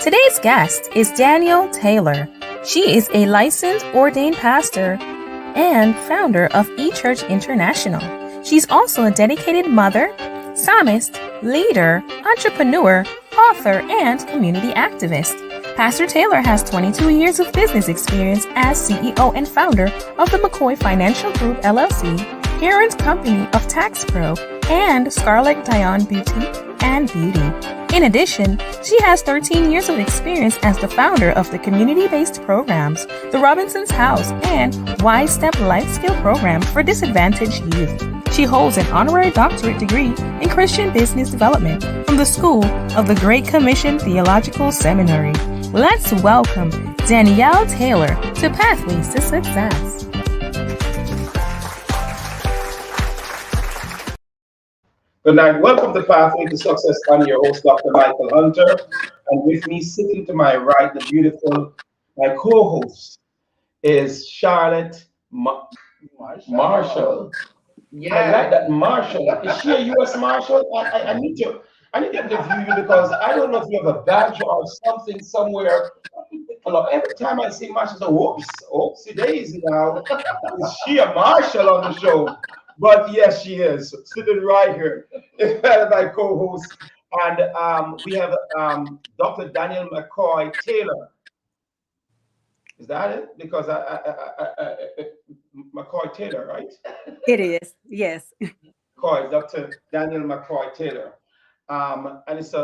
Today's guest is Danielle Taylor. She is a licensed ordained pastor and founder of eChurch International. She's also a dedicated mother, psalmist, leader, entrepreneur, author, and community activist. Pastor Taylor has 22 years of business experience as CEO and founder of the McCoy Financial Group LLC, parent company of Tax Pro, and Scarlett Dion Beauty and Beauty. In addition, she has 13 years of experience as the founder of the community-based programs, the Robinson's House, and Wise Step Life Skill Program for disadvantaged youth. She holds an honorary doctorate degree in Christian Business Development from the School of the Great Commission Theological Seminary. Let's welcome Danielle Taylor to Pathways to Success. Good night. Welcome to Pathway to Success. I'm your host, Dr. Michael Hunter. And with me, sitting to my right, the beautiful, my co-host is Charlotte Marshall. Yeah, I like that Marshall. Is she a U.S. Marshal? I need to interview you because I don't know if you have a badge or something somewhere. Every time I see Marshall, I say, whoops, oopsie daisy now. Is she a Marshal on the show? But yes, she is sitting right here, my co-host, and we have Dr. Danielle McCoy Taylor. Is that it? Because McCoy Taylor, right? It is, yes. McCoy, Dr. Danielle McCoy Taylor, and it's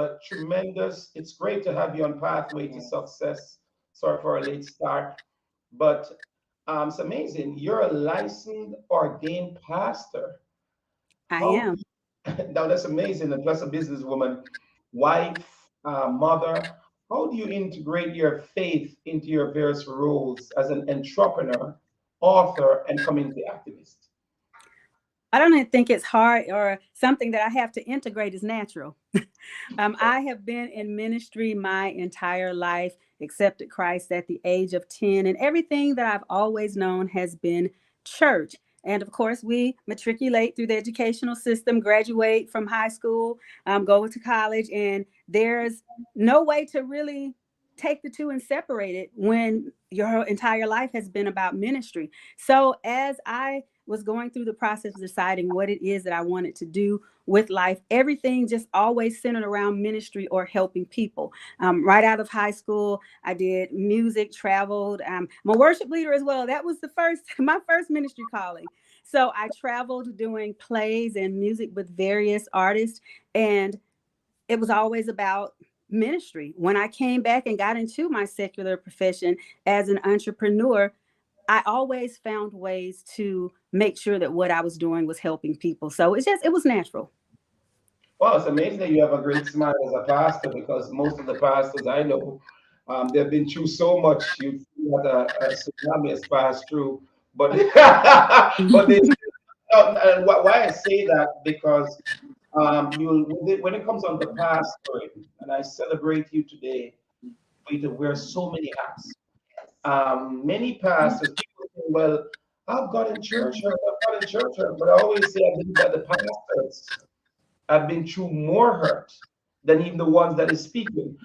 great to have you on Pathway to Success. Sorry for a late start, but. It's amazing. You're a licensed ordained pastor. I am. Now that's amazing. And plus a businesswoman, wife, mother. How do you integrate your faith into your various roles as an entrepreneur, author, and community activist? I don't even think it's hard or something that I have to integrate is natural. I have been in ministry my entire life, accepted Christ at the age of 10, and everything that I've always known has been church. And of course, we matriculate through the educational system, graduate from high school, go to college, and there's no way to really take the two and separate it when your entire life has been about ministry. So as I was going through the process of deciding what it is that I wanted to do with life, everything just always centered around ministry or helping people. Right out of high school, I did music, traveled. I'm a worship leader as well. That was my first ministry calling. So I traveled doing plays and music with various artists, and it was always about ministry. When I came back and got into my secular profession as an entrepreneur, I always found ways to make sure that what I was doing was helping people. So it was natural. Well, it's amazing that you have a great smile as a pastor, because most of the pastors I know, they've been through so much. You feel that a tsunami has passed through, but but they. And why I say that, because when it comes on the pastoring, and I celebrate you today, you to wear so many hats. Many pastors, people say, well, I've got in church hurt, but I always say I believe that the pastors have been through more hurt than even the ones that is speaking.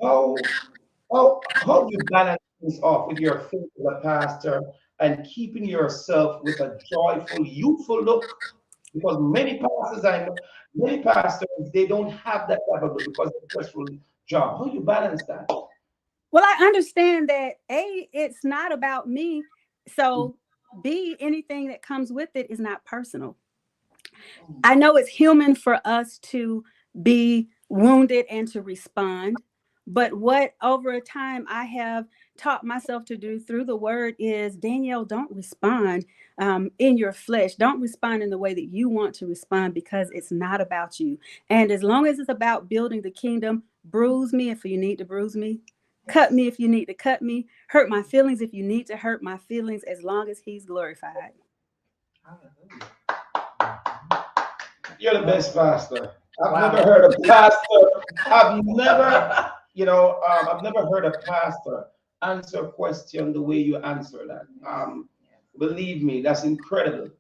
How do you balance this off with your faith as a pastor and keeping yourself with a joyful, youthful look? Because many pastors, they don't have that type of look because of the stressful job. How do you balance that? Well, I understand that A, it's not about me. So B, anything that comes with it is not personal. I know it's human for us to be wounded and to respond. But what over time I have taught myself to do through the word is, Danielle, don't respond in your flesh. Don't respond in the way that you want to respond, because it's not about you. And as long as it's about building the kingdom, bruise me if you need to bruise me. Cut me if you need to cut me. Hurt my feelings if you need to hurt my feelings, as long as he's glorified. You're the best pastor. I've Wow. never heard a pastor. I've never, I've never heard a pastor answer a question the way you answer that. Believe me, that's incredible.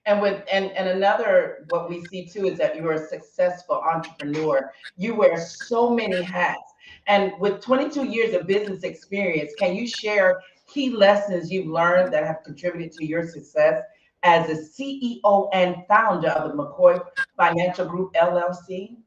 And another what we see too is that you're a successful entrepreneur. You wear so many hats. And with 22 years of business experience, can you share key lessons you've learned that have contributed to your success as a CEO and founder of the McCoy Financial Group LLC?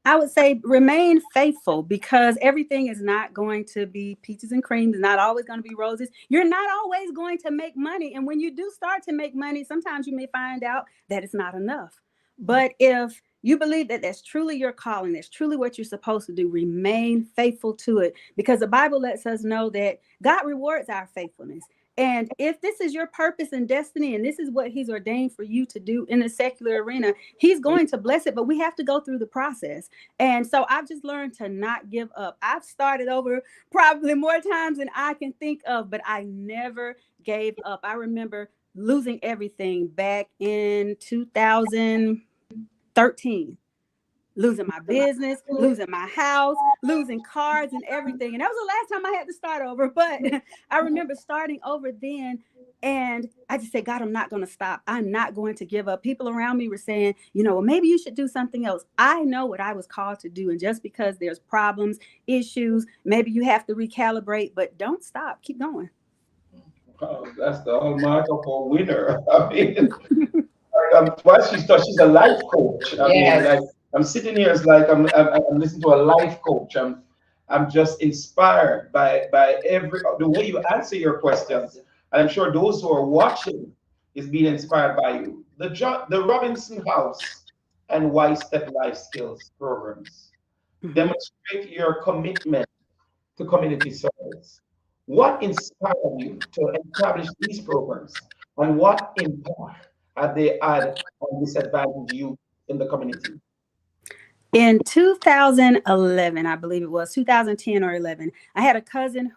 I would say remain faithful, because everything is not going to be peaches and cream. It's not always going to be roses. You're not always going to make money. And when you do start to make money, sometimes you may find out that it's not enough. But if you believe that that's truly your calling, that's truly what you're supposed to do, remain faithful to it, because the Bible lets us know that God rewards our faithfulness. And if this is your purpose and destiny, and this is what he's ordained for you to do in the secular arena, he's going to bless it, but we have to go through the process. And so I've just learned to not give up. I've started over probably more times than I can think of, but I never gave up. I remember losing everything back in 2013. Losing my business, losing my house, losing cars and everything. And that was the last time I had to start over. But I remember starting over then. And I just said, God, I'm not going to stop. I'm not going to give up. People around me were saying, well, maybe you should do something else. I know what I was called to do. And just because there's problems, issues, maybe you have to recalibrate, but don't stop. Keep going. Oh, that's the hallmark of a winner. I mean, twice she's a life coach. I mean, Yes. like I'm sitting here, it's like I'm listening to a life coach. I'm just inspired by the way you answer your questions, and I'm sure those who are watching is being inspired by you. The Robinson House and Y Step Life Skills programs demonstrate your commitment to community service. What inspired you to establish these programs, and what impact have they had on disadvantaged youth in the community? In 2011, I believe it was 2010 or 11, I had a cousin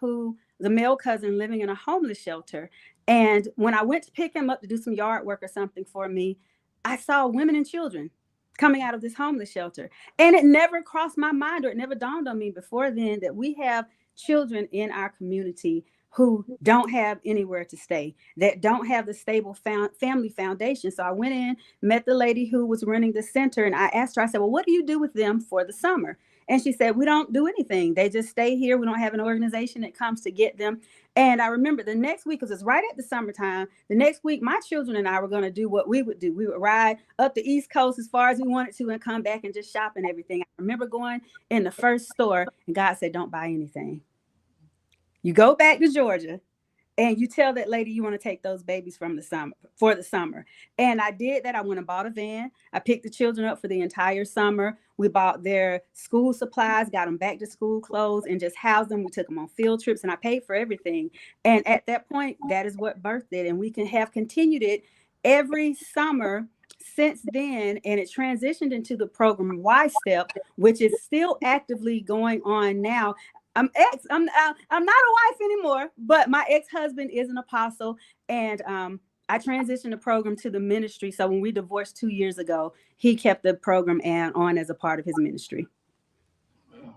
the male cousin, living in a homeless shelter. And when I went to pick him up to do some yard work or something for me, I saw women and children coming out of this homeless shelter. And it never crossed my mind, or it never dawned on me before then, that we have children in our community who don't have anywhere to stay, that don't have the stable family foundation. So I went in, met the lady who was running the center, and I asked her, I said, well, what do you do with them for the summer? And she said, we don't do anything. They just stay here. We don't have an organization that comes to get them. And I remember the next week, because it's right at the summertime, the next week, my children and I were going to do what we would do. We would ride up the East Coast as far as we wanted to and come back and just shop and everything. I remember going in the first store, and God said, don't buy anything. You go back to Georgia and you tell that lady you want to take those babies for the summer. And I did that. I went and bought a van. I picked the children up for the entire summer. We bought their school supplies, got them back to school clothes, and just housed them. We took them on field trips, and I paid for everything. And at that point, that is what birthed it. And we can have continued it every summer since then. And it transitioned into the program Y Step, which is still actively going on now. I'm not a wife anymore, but my ex-husband is an apostle, and I transitioned the program to the ministry. So when we divorced 2 years ago, he kept the program on as a part of his ministry.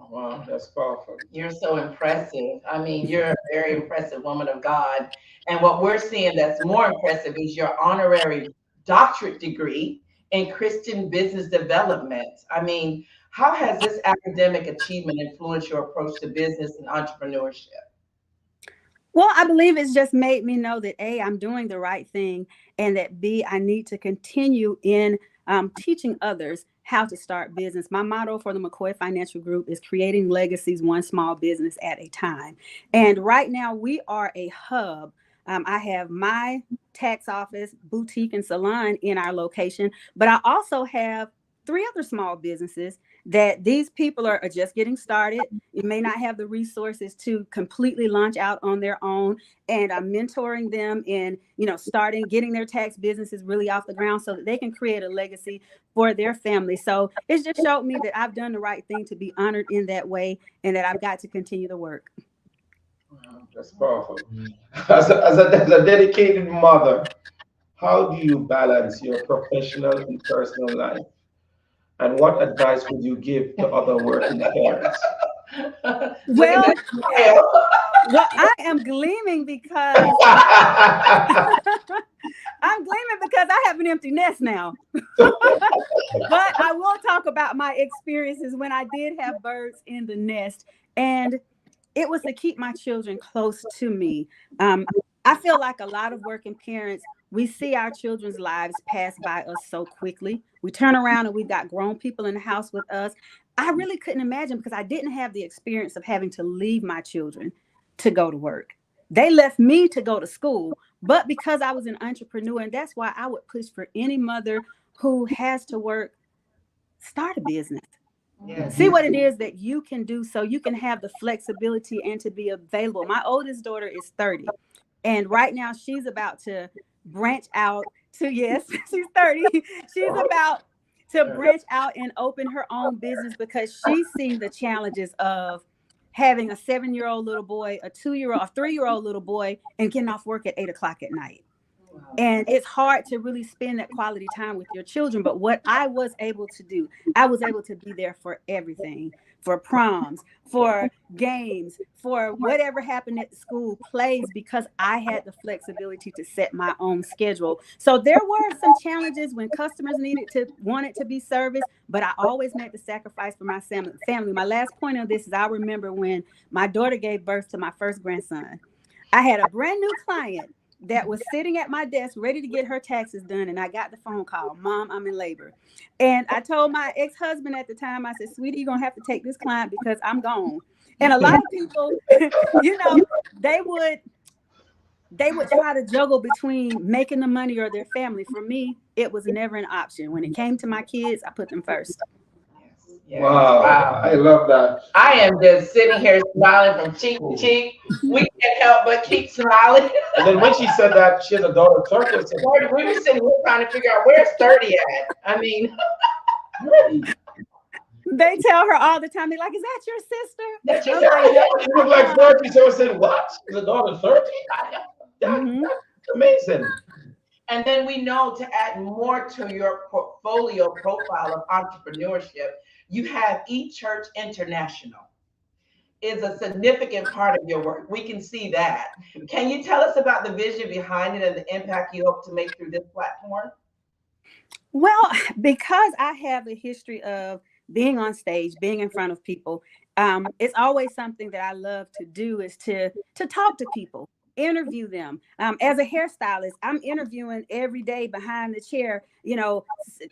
Wow, that's powerful. You're so impressive. I mean, you're a very impressive woman of God. And what we're seeing that's more impressive is your honorary doctorate degree in Christian business development. I mean, how has this academic achievement influenced your approach to business and entrepreneurship? Well, I believe it's just made me know that A, I'm doing the right thing, and that B, I need to continue in teaching others how to start business. My motto for the McCoy Financial Group is creating legacies one small business at a time. And right now we are a hub. I have my tax office, boutique, and salon in our location, but I also have 3 other small businesses that these people are just getting started. You may not have the resources to completely launch out on their own. And I'm mentoring them in, getting their tax businesses really off the ground so that they can create a legacy for their family. So it's just showed me that I've done the right thing to be honored in that way, and that I've got to continue the work. Wow, that's powerful. As a dedicated mother, how do you balance your professional and personal life? And what advice would you give to other working parents? Look at Well, that smile. well, I am gleaming because I'm gleaming because I have an empty nest now. But I will talk about my experiences when I did have birds in the nest, and it was to keep my children close to me. I feel like a lot of working parents, we see our children's lives pass by us so quickly. We turn around and we've got grown people in the house with us. I really couldn't imagine because I didn't have the experience of having to leave my children to go to work. They left me to go to school, but because I was an entrepreneur, and that's why I would push for any mother who has to work, start a business. Yes. See what it is that you can do so you can have the flexibility and to be available. My oldest daughter is 30, and right now she's about to branch out to, yes, she's 30. She's about to branch out and open her own business because she's seen the challenges of having a 7-year-old little boy, a 2-year-old, a 3-year-old little boy, and getting off work at 8 o'clock at night. And it's hard to really spend that quality time with your children. But what I was able to do, I was able to be there for everything, for proms, for games, for whatever happened at the school, plays, because I had the flexibility to set my own schedule. So there were some challenges when customers wanted to be serviced, but I always made the sacrifice for my family. My last point on this is I remember when my daughter gave birth to my first grandson. I had a brand new client that was sitting at my desk ready to get her taxes done. And I got the phone call, Mom, I'm in labor. And I told my ex-husband at the time, I said, sweetie, you're going to have to take this client because I'm gone. And a lot of people, you know, they would try to juggle between making the money or their family. For me, it was never an option. When it came to my kids, I put them first. Yes. Wow, Wow. I love that. I am just sitting here smiling from cheek to cheek. We can't help but keep smiling. And then when she said that she has a daughter 30, I said, We were sitting here trying to figure out where's 30 at. I mean, They tell her all the time, they're like, is that your sister? that's just I'm like, she was like 30. So I said, what? She's a daughter 30? Mhm. That's amazing. And then we know to add more to your portfolio profile of entrepreneurship, you have eChurch International is a significant part of your work. We can see that. Can you tell us about the vision behind it and the impact you hope to make through this platform? Well, because I have a history of being on stage, being in front of people, it's always something that I love to do is to talk to people, interview them. As a hairstylist, I'm interviewing every day behind the chair,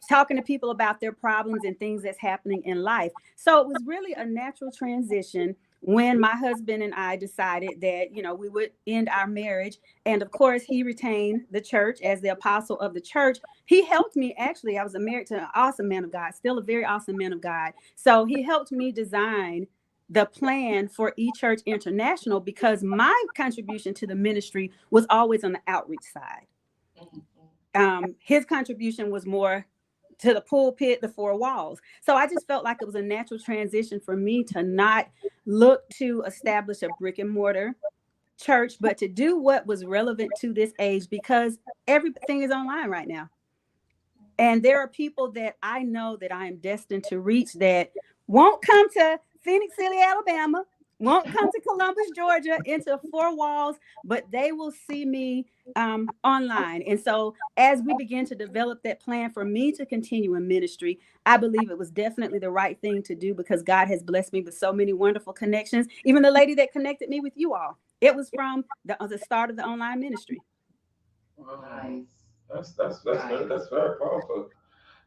talking to people about their problems and things that's happening in life. So it was really a natural transition when my husband and I decided that, we would end our marriage. And of course, he retained the church as the apostle of the church. He helped me. Actually, I was married to an awesome man of God, still a very awesome man of God. So he helped me design the plan for eChurch International because my contribution to the ministry was always on the outreach side. His contribution was more to the pulpit, the four walls. So I just felt like it was a natural transition for me to not look to establish a brick and mortar church, but to do what was relevant to this age because everything is online right now. And there are people that I know that I am destined to reach that won't come to Phoenix City, Alabama, won't come to Columbus, Georgia, into four walls, but they will see me online. And so as we begin to develop that plan for me to continue in ministry, I believe it was definitely the right thing to do because God has blessed me with so many wonderful connections. Even the lady that connected me with you all, it was from the start of the online ministry. Nice. That's very powerful.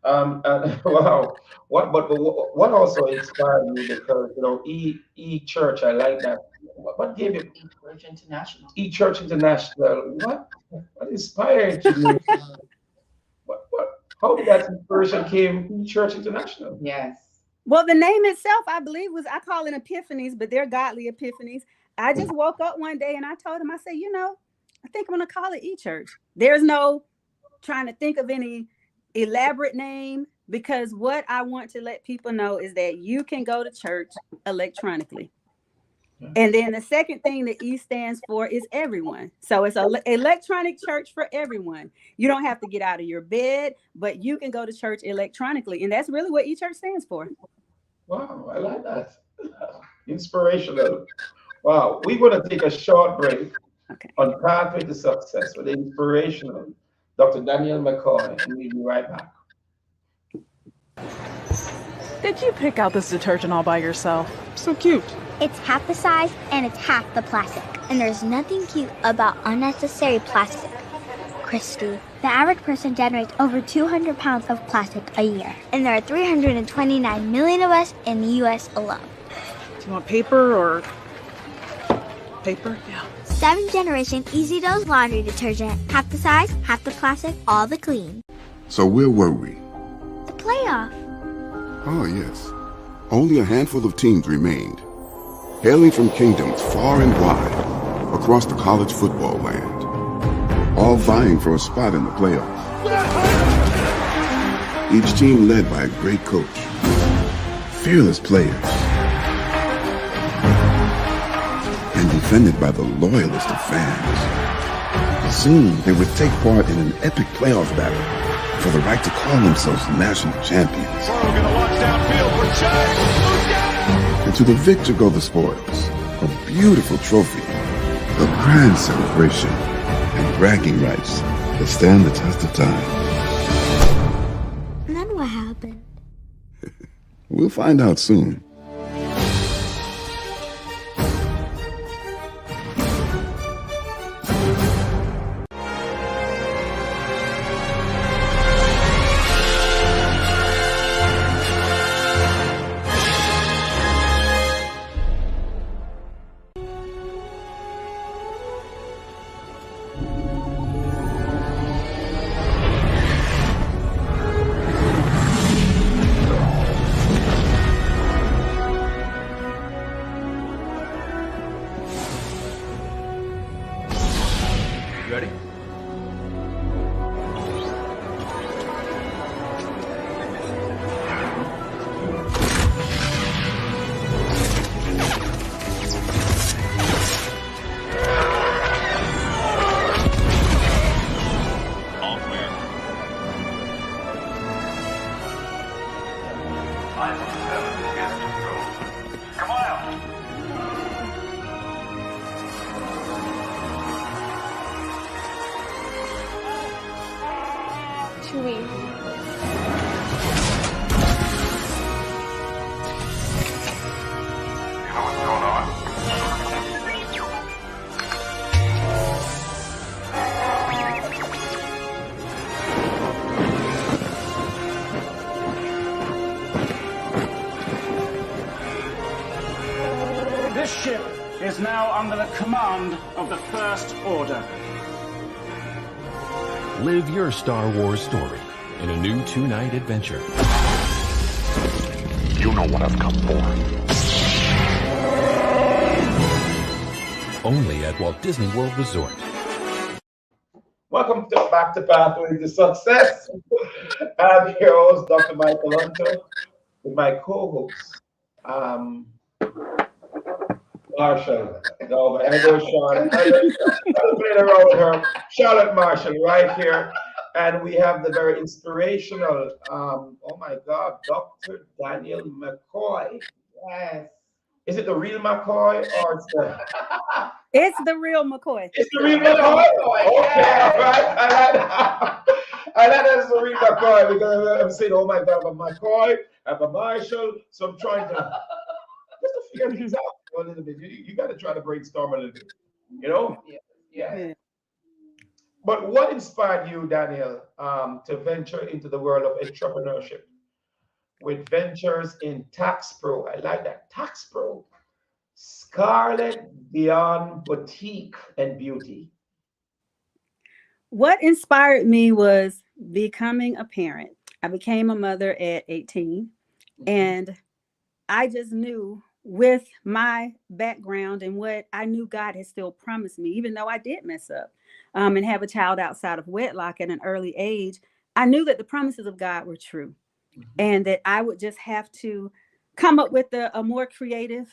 Wow. What also inspired you because E Church, I like that. What gave you eChurch International. E Church International? What inspired you? What how did that inspiration came Church International? Yes. Well, the name itself, I believe, I call it epiphanies, but they're godly epiphanies. I just woke up one day and I told him, I said, I think I'm going to call it eChurch. There's no trying to think of any elaborate name because what I want to let people know is that you can go to church electronically. And then the second thing that E stands for is everyone. So it's an electronic church for everyone. You don't have to get out of your bed, but you can go to church electronically. And that's really what E-Church stands for. Wow, I like that. Inspirational. Wow, we're going to take a short break Okay. on Pathway to Success with the inspirational Dr. Daniel McCoy, and we'll be right back. Did you pick out this detergent all by yourself? So cute. It's half the size and it's half the plastic. And there's nothing cute about unnecessary plastic. Christy, the average person generates over 200 pounds of plastic a year. And there are 329 million of us in the US alone. Do you want paper or paper? Yeah. 7th generation Easy Dose laundry detergent. Half the size, half the plastic, all the clean. So where were we? The playoff. Oh, yes. Only a handful of teams remained, hailing from kingdoms far and wide across the college football land, all vying for a spot in the playoffs. Each team led by a great coach, fearless players, and defended by the loyalist of fans. Soon, they would take part in an epic playoff battle for the right to call themselves national champions. And to the victor go the spoils, a beautiful trophy, a grand celebration, and bragging rights that stand the test of time. And then what happened? We'll find out soon. Ready? All clear. Come on out. This ship is now under the command of the First Order. Live your Star Wars story in a new 2-night adventure. You know what I've come for. Only at Walt Disney World Resort. Welcome back to Pathway to Success. I'm your host, Dr. Michael Hunter, with my co-host, Marshall. No, I know Sean. I'm playing around with her. Charlotte Marshall right here. And we have the very inspirational, oh my God, Dr. Daniel McCoy. Yes. Is it the real McCoy or it's the... It's the real McCoy. It's the real McCoy? Okay, all right. I like that it's the real McCoy because I'm saying, oh my God, I'm a McCoy, I'm a Marshall, so I'm trying to just to figure things out a little bit. You got to try to brainstorm a little bit, you know? Yeah. But what inspired you, Daniel, to venture into the world of entrepreneurship with ventures in Tax Pro? I like that. Tax Pro. Scarlet Beyond Boutique and Beauty. What inspired me was becoming a parent. I became a mother at 18, and I just knew with my background and what I knew God had still promised me, even though I did mess up and have a child outside of wedlock at an early age, I knew that the promises of God were true and that I would just have to come up with a more creative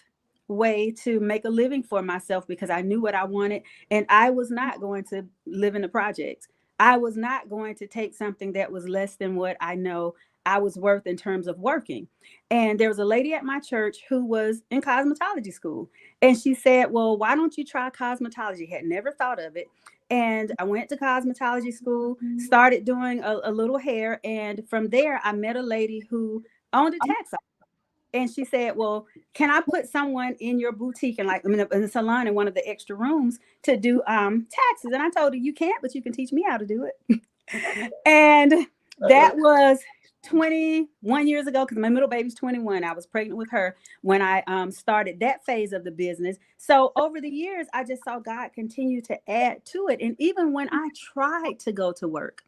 way to make a living for myself because I knew what I wanted, and I was not going to live in the projects. I was not going to take something that was less than what I know I was worth in terms of working. And there was a lady at my church who was in cosmetology school, and she said, well, why don't you try cosmetology? Had never thought of it. And I went to cosmetology school, started doing a little hair, and from there I met a lady who owned a tax office. And she said, well, can I put someone in your boutique and like in the salon in one of the extra rooms to do taxes? And I told her, you can't, but you can teach me how to do it. And that was 21 years ago, because my middle baby's 21. I was pregnant with her when I started that phase of the business. So over the years, I just saw God continue to add to it. And even when I tried to go to work,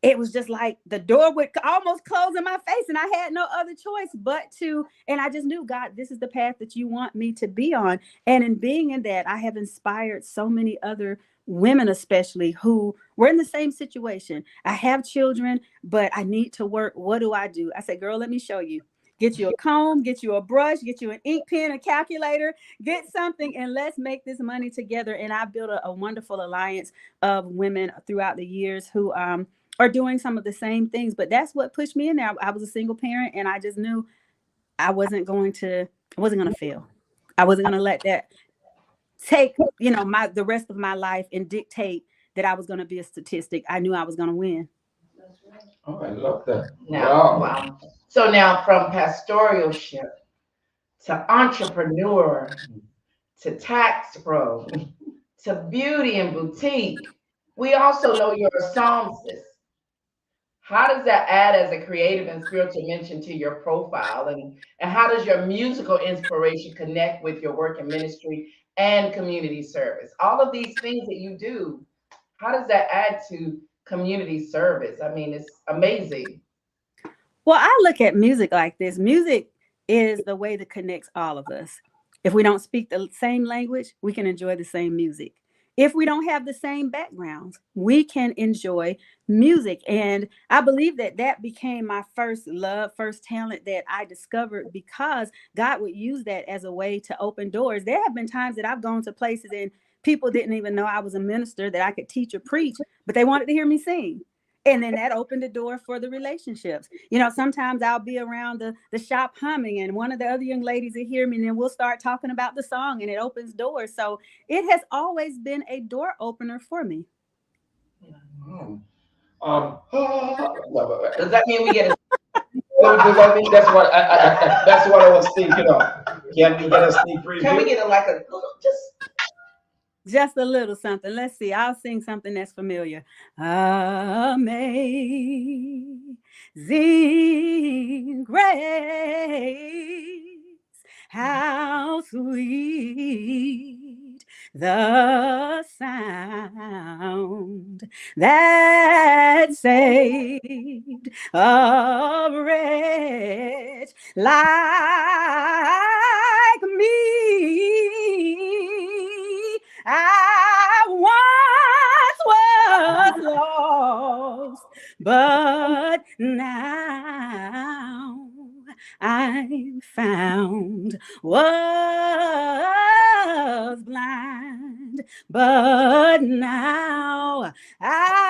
it was just like the door would almost close in my face, and I had no other choice but to, and I just knew, God, this is the path that you want me to be on. And in being in that, I have inspired so many other women, especially who were in the same situation. I have children, but I need to work. What do? I said, girl, let me show you. Get you a comb, get you a brush, get you an ink pen, a calculator, get something, and let's make this money together. And I built a wonderful alliance of women throughout the years who are doing some of the same things. But that's what pushed me in there. I was a single parent, and I just knew I wasn't going to fail. I wasn't going to let that take, the rest of my life and dictate that I was going to be a statistic. I knew I was going to win. Oh, I love that. Now, wow. So now from pastoralship to entrepreneur to tax pro to beauty and boutique, we also know you're a songstress. How does that add as a creative and spiritual mention to your profile? And how does your musical inspiration connect with your work in ministry and community service? All of these things that you do, how does that add to community service? I mean, it's amazing. Well, I look at music like this. Music is the way that connects all of us. If we don't speak the same language, we can enjoy the same music. If we don't have the same backgrounds, we can enjoy music. And I believe that became my first love, first talent that I discovered because God would use that as a way to open doors. There have been times that I've gone to places and people didn't even know I was a minister, that I could teach or preach, but they wanted to hear me sing. And then that opened the door for the relationships. Sometimes I'll be around the shop humming, and one of the other young ladies will hear me, and then we'll start talking about the song, and it opens doors. So it has always been a door opener for me. Does that mean we get a that's what I was thinking of. Can we get a sneak preview? Can we get just a little something? Let's see. I'll sing something that's familiar. Amazing grace, how sweet the sound that saved a wretch like me. I once was lost, but now I'm found. Was blind, but now I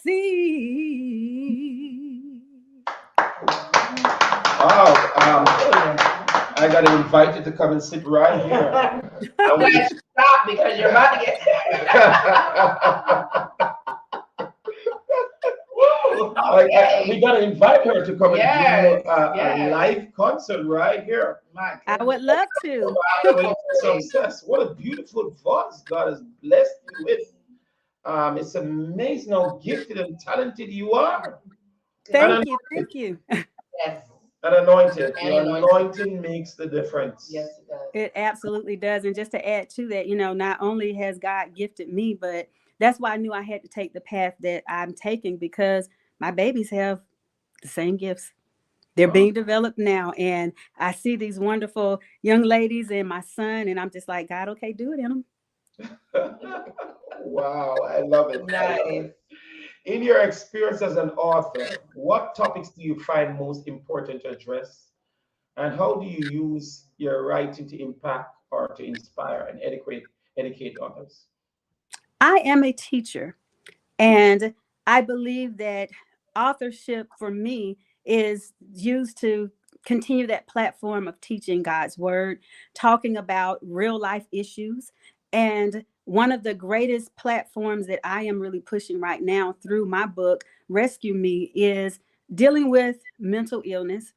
see. I got to invite you to come and sit right here. I'm going to stop because you're about to get we got to invite her to come and do a live concert right here. I would love to. Success. What a beautiful voice God has blessed you with. It's amazing how gifted and talented you are. Thank you. Yes. And anointed. Your anointing makes the difference. Yes, it does. It absolutely does. And just to add to that, not only has God gifted me, but that's why I knew I had to take the path that I'm taking, because my babies have the same gifts. They're being developed now. And I see these wonderful young ladies and my son, and I'm just like, God, okay, do it in them. Wow, I love it. Nice. In your experience as an author, what topics do you find most important to address? And how do you use your writing to impact or to inspire and educate others? I am a teacher, and I believe that authorship for me is used to continue that platform of teaching God's word, talking about real life issues. And one of the greatest platforms that I am really pushing right now through my book, Rescue Me, is dealing with mental illness,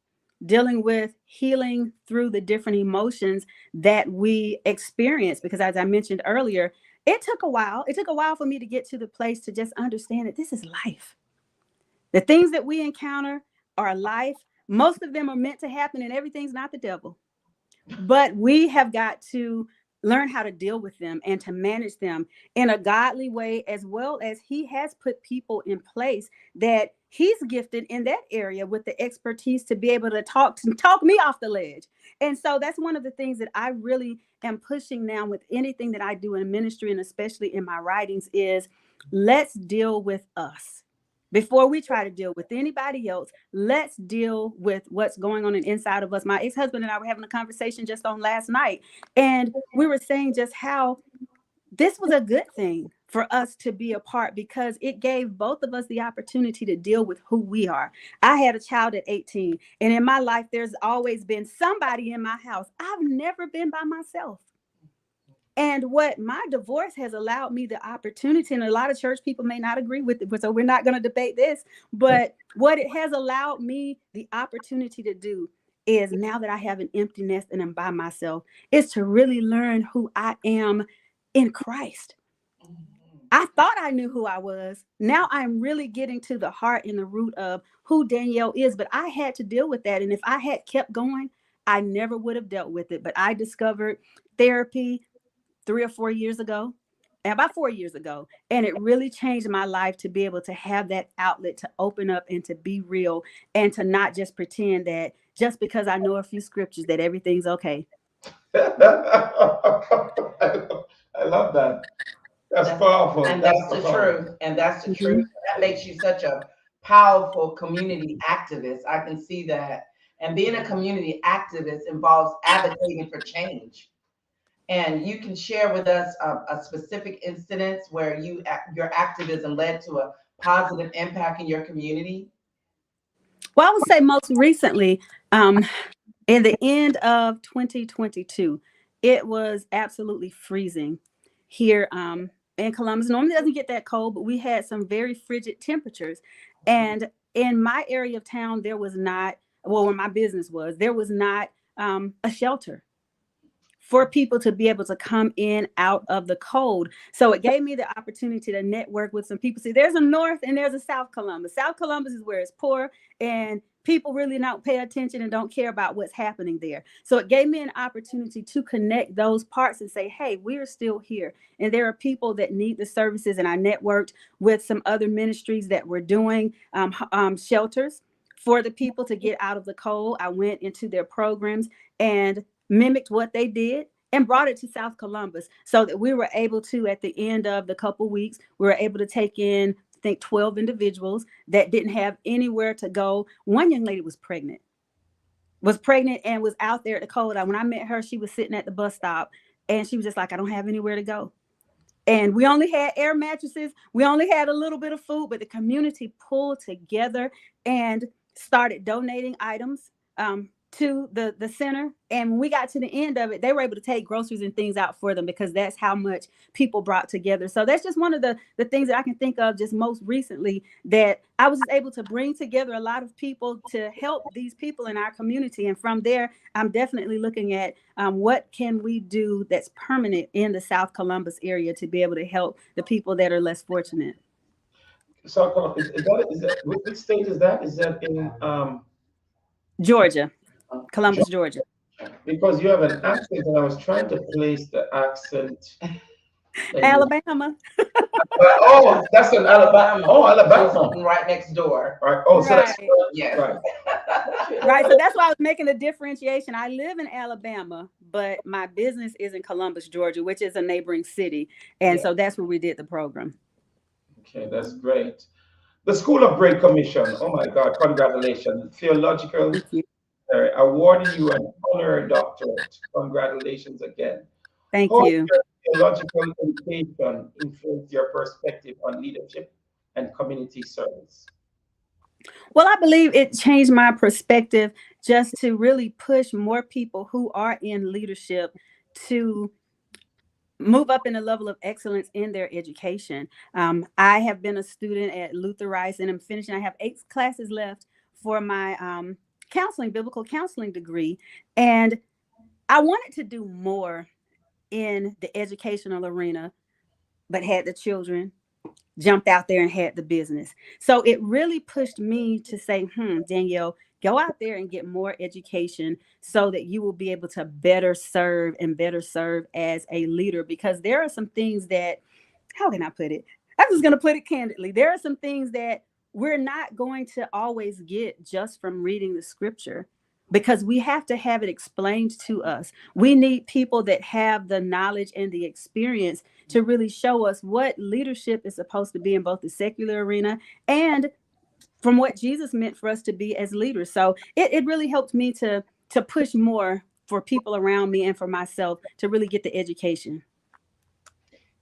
dealing with healing through the different emotions that we experience. Because as I mentioned earlier, it took a while. It took a while for me to get to the place to just understand that this is life. The things that we encounter are life. Most of them are meant to happen, and everything's not the devil. But we have got to learn how to deal with them and to manage them in a godly way, as well as he has put people in place that he's gifted in that area with the expertise to be able to talk me off the ledge. And so that's one of the things that I really am pushing now with anything that I do in ministry, and especially in my writings, is let's deal with us. Before we try to deal with anybody else, let's deal with what's going on inside of us. My ex-husband and I were having a conversation just on last night, and we were saying just how this was a good thing for us to be apart, because it gave both of us the opportunity to deal with who we are. I had a child at 18, and in my life, there's always been somebody in my house. I've never been by myself. And what my divorce has allowed me the opportunity, and a lot of church people may not agree with it, so we're not going to debate this, but what it has allowed me the opportunity to do is, now that I have an empty nest and I'm by myself, is to really learn who I am in Christ. I thought I knew who I was. Now I'm really getting to the heart and the root of who Danielle is, but I had to deal with that. And if I had kept going, I never would have dealt with it. But I discovered therapy 3 or 4 years ago, about 4 years ago. And it really changed my life to be able to have that outlet to open up and to be real, and to not just pretend that just because I know a few scriptures that everything's okay. I love that. That's powerful. And that's the truth. And that's the truth. That makes you such a powerful community activist. I can see that. And being a community activist involves advocating for change. And you can share with us a specific incident where your activism led to a positive impact in your community. Well, I would say most recently, in the end of 2022, it was absolutely freezing here in Columbus. Normally it doesn't get that cold, but we had some very frigid temperatures. And in my area of town, there was not, well, where my business was, there was not a shelter for people to be able to come in out of the cold. So it gave me the opportunity to network with some people. See, there's a North and there's a South Columbus. South Columbus is where it's poor and people really don't pay attention and don't care about what's happening there. So it gave me an opportunity to connect those parts and say, hey, we're still here. And there are people that need the services. And I networked with some other ministries that were doing shelters for the people to get out of the cold. I went into their programs and mimicked what they did and brought it to South Columbus, so that we were able to, at the end of the couple weeks, we were able to take in, I think, 12 individuals that didn't have anywhere to go. One young lady was pregnant and was out there at the cold. When I met her, she was sitting at the bus stop and she was just like, I don't have anywhere to go. And we only had air mattresses. We only had a little bit of food, but the community pulled together and started donating items to the center. And when we got to the end of it, they were able to take groceries and things out for them, because that's how much people brought together. So that's just one of the things that I can think of just most recently, that I was just able to bring together a lot of people to help these people in our community. And from there, I'm definitely looking at what can we do that's permanent in the South Columbus area to be able to help the people that are less fortunate. South Columbus, is that which state is that? Is that in Georgia? Columbus, Georgia. Because you have an accent, and I was trying to place the accent. Alabama. Oh, that's in Alabama. Oh, Alabama. Right next door. Right. Oh, so that's yes. Right. Right. So that's why I was making the differentiation. I live in Alabama, but my business is in Columbus, Georgia, which is a neighboring city. And so that's where we did the program. Okay, that's great. The School of Great Commission. Oh my God, congratulations. Theological Thank you. awarding you an honorary doctorate. Congratulations again. Thank How has you. your theological education influenced your perspective on leadership and community service? Well, I believe it changed my perspective just to really push more people who are in leadership to move up in a level of excellence in their education. I have been a student at Luther Rice and I'm finishing. I have 8 classes left for my biblical counseling degree. And I wanted to do more in the educational arena, but had the children, jumped out there and had the business. So it really pushed me to say, Danielle, go out there and get more education so that you will be able to better serve as a leader. Because there are some things that, how can I put it? I'm just going to put it candidly. There are some things that we're not going to always get just from reading the scripture, because we have to have it explained to us. We need people that have the knowledge and the experience to really show us what leadership is supposed to be in both the secular arena and from what Jesus meant for us to be as leaders. So it really helped me to push more for people around me and for myself to really get the education.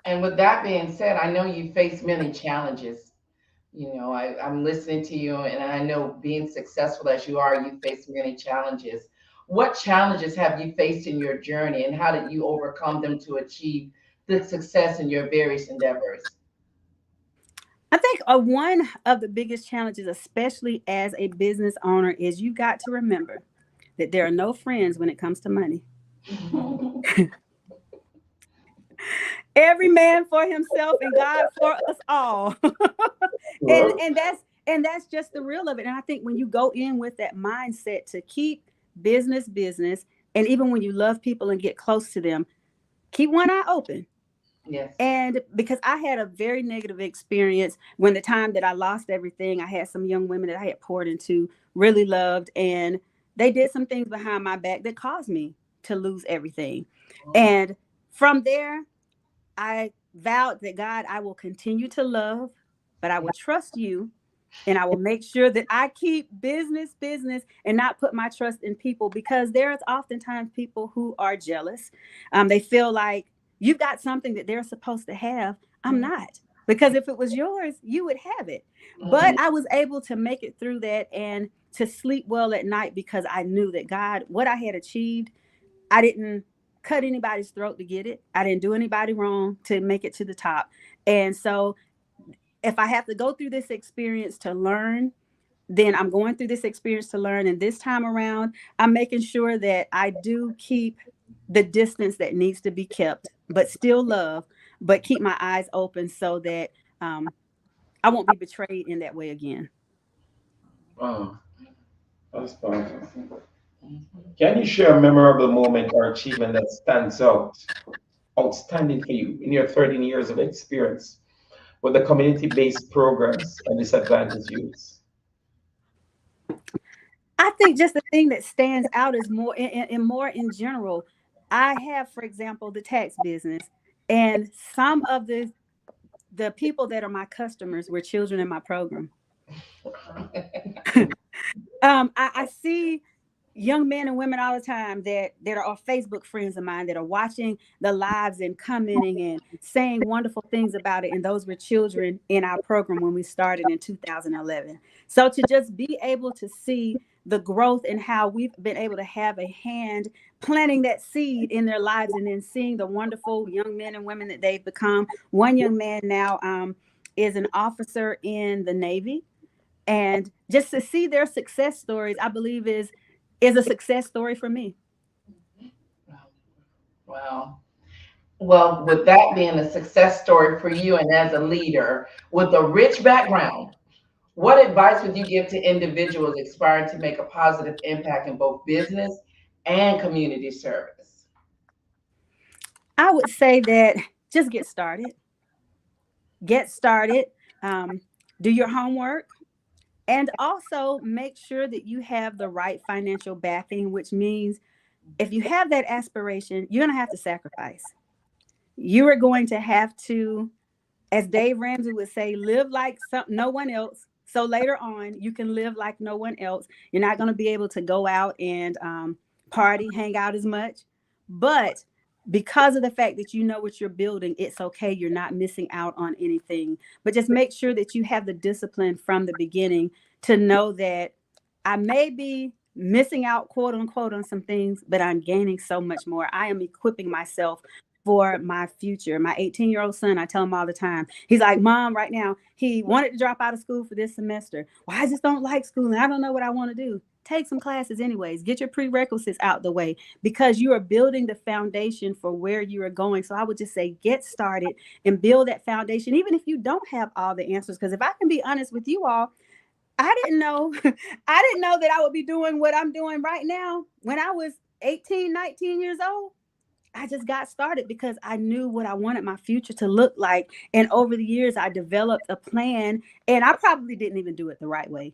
And with that being said, I know you face many challenges. I'm listening to you, and I know being successful as you are, you face many challenges. What challenges have you faced in your journey, and how did you overcome them to achieve the success in your various endeavors? I think one of the biggest challenges, especially as a business owner, is you got to remember that there are no friends when it comes to money. Every man for himself and God for us all. and that's just the real of it. And I think when you go in with that mindset to keep business, and even when you love people and get close to them, keep one eye open. Yes. And because I had a very negative experience when the time that I lost everything, I had some young women that I had poured into, really loved, and they did some things behind my back that caused me to lose everything. And from there, I vowed that, God, I will continue to love, but I will trust you, and I will make sure that I keep business, and not put my trust in people, because there's oftentimes people who are jealous. They feel like you've got something that they're supposed to have. I'm not, because if it was yours, you would have it. But I was able to make it through that and to sleep well at night, because I knew that God, what I had achieved, I didn't cut anybody's throat to get it. I didn't do anybody wrong to make it to the top. And so if I have to go through this experience to learn, then I'm going through this experience to learn. And this time around, I'm making sure that I do keep the distance that needs to be kept, but still love, but keep my eyes open so that I won't be betrayed in that way again. Wow, that's powerful. Can you share a memorable moment or achievement that stands outstanding for you in your 13 years of experience with the community-based programs and disadvantaged youths? I think just the thing that stands out is more in general. I have, for example, the tax business, and some of the people that are my customers were children in my program. I see young men and women all the time that are Facebook friends of mine that are watching the lives and commenting and saying wonderful things about it. And those were children in our program when we started in 2011. So to just be able to see the growth and how we've been able to have a hand planting that seed in their lives, and then seeing the wonderful young men and women that they've become. One young man now is an officer in the Navy. And just to see their success stories, I believe is a success story for me. Wow. Well, with that being a success story for you and as a leader with a rich background, what advice would you give to individuals aspiring to make a positive impact in both business and community service? I would say that just get started. Get started. Do your homework. And also make sure that you have the right financial backing, which means if you have that aspiration, you're going to have to sacrifice. You are going to have to As Dave Ramsey would say, live like no one else. So later on, you can live like no one else. You're not going to be able to go out and party, hang out as much. But because of the fact that you know what you're building, it's okay. You're not missing out on anything. But just make sure that you have the discipline from the beginning to know that I may be missing out, quote unquote, on some things, but I'm gaining so much more. I am equipping myself for my future. My 18-year-old son, I tell him all the time, he's like, Mom, right now, he wanted to drop out of school for this semester. Well, I just don't like school and I don't know what I want to do. Take some classes anyways. Get your prerequisites out the way because you are building the foundation for where you are going. So I would just say get started and build that foundation, even if you don't have all the answers. Because if I can be honest with you all, I didn't know I didn't know that I would be doing what I'm doing right now when I was 18, 19 years old. I just got started because I knew what I wanted my future to look like. And over the years, I developed a plan and I probably didn't even do it the right way.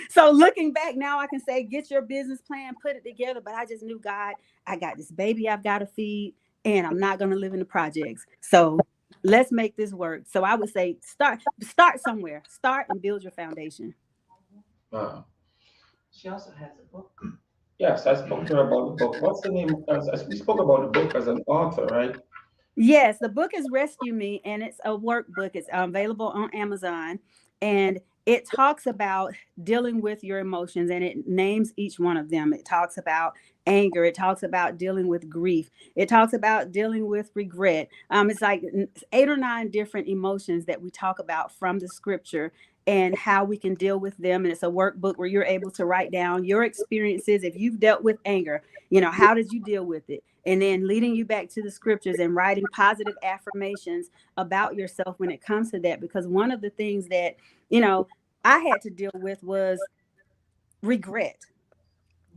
So looking back now, I can say, get your business plan, put it together. But I just knew, God, I got this baby I've got to feed and I'm not going to live in the projects. So let's make this work. So I would say start somewhere, start and build your foundation. She also has a book. Yes, I spoke to her about the book. What's the name? We spoke about the book as an author, right? Yes, the book is Rescue Me, and it's a workbook. It's available on Amazon, and it talks about dealing with your emotions, and it names each one of them. It talks about anger. It talks about dealing with grief. It talks about dealing with regret. It's like 8 or 9 different emotions that we talk about from the scripture and how we can deal with them. And it's a workbook where you're able to write down your experiences. If you've dealt with anger, how did you deal with it? And then leading you back to the scriptures and writing positive affirmations about yourself when it comes to that. Because one of the things that, I had to deal with was regret.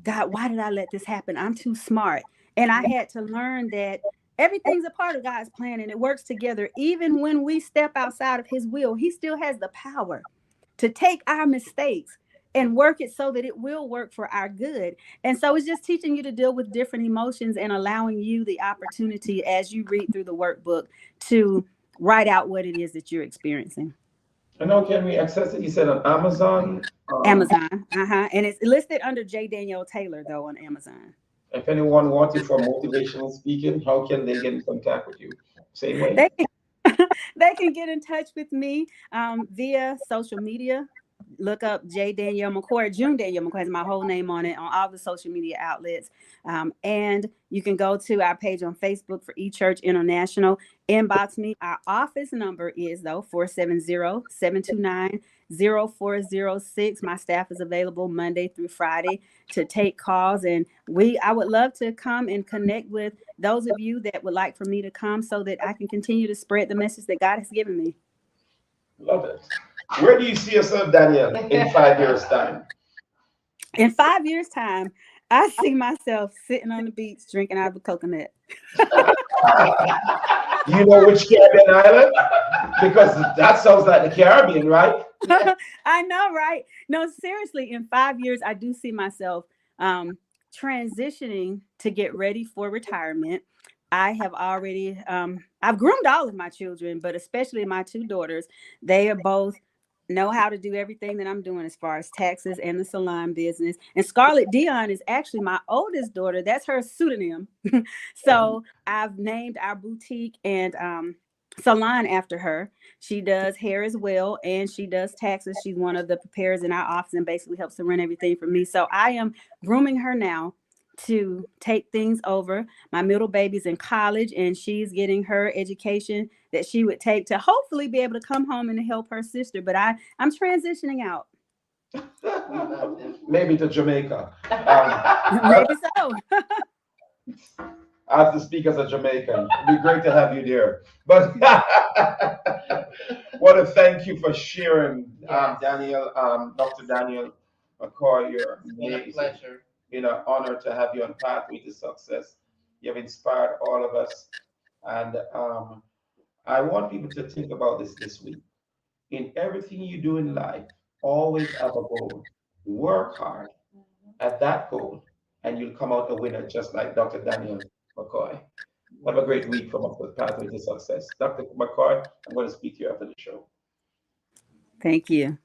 God, why did I let this happen? I'm too smart. And I had to learn that everything's a part of God's plan and it works together. Even when we step outside of his will, he still has the power to take our mistakes and work it so that it will work for our good. And so it's just teaching you to deal with different emotions and allowing you the opportunity as you read through the workbook to write out what it is that you're experiencing. And now can we access it? You said on Amazon? Amazon. And it's listed under J. Danielle Taylor, though, on Amazon. If anyone wants it for motivational speaking, how can they get in contact with you? Same way? They can get in touch with me via social media. Look up J. Danielle McCoy, June Danielle McCoy has my whole name on it on all the social media outlets. And you can go to our page on Facebook for eChurch International. Inbox me. Our office number is, though, 470-729-0406. My staff is available Monday through Friday to take calls. And I would love to come and connect with those of you that would like for me to come so that I can continue to spread the message that God has given me. Love it. Where do you see yourself, Danielle, in 5 years' time? In 5 years' time, I see myself sitting on the beach drinking out of a coconut. You know which Caribbean island? Because that sounds like the Caribbean, right? I know, right? No, seriously, in 5 years, I do see myself transitioning to get ready for retirement. I have already, I've groomed all of my children, but especially my 2 daughters. They are both know how to do everything that I'm doing as far as taxes and the salon business. And Scarlett Dion is actually my oldest daughter. That's her pseudonym. So I've named our boutique and salon after her. She does hair as well, and she does taxes. She's one of the preparers in our office and basically helps to run everything for me. So I am grooming her now to take things over. My middle baby's in college and she's getting her education that she would take to hopefully be able to come home and help her sister. But I'm transitioning out. Maybe to Jamaica. Maybe so. I have to speak as a Jamaican. It'd be great to have you there. But want to thank you for sharing, Danielle, Dr. Danielle McCoy. You're amazing. It's been a pleasure. Been an honor to have you on Pathway to Success. You have inspired all of us. And I want people to think about this week. In everything you do in life, always have a goal. Work hard at that goal, and you'll come out a winner, just like Dr. Danielle McCoy. Have a great week from a pathway to success. Dr. McCoy, I'm going to speak to you after the show. Thank you.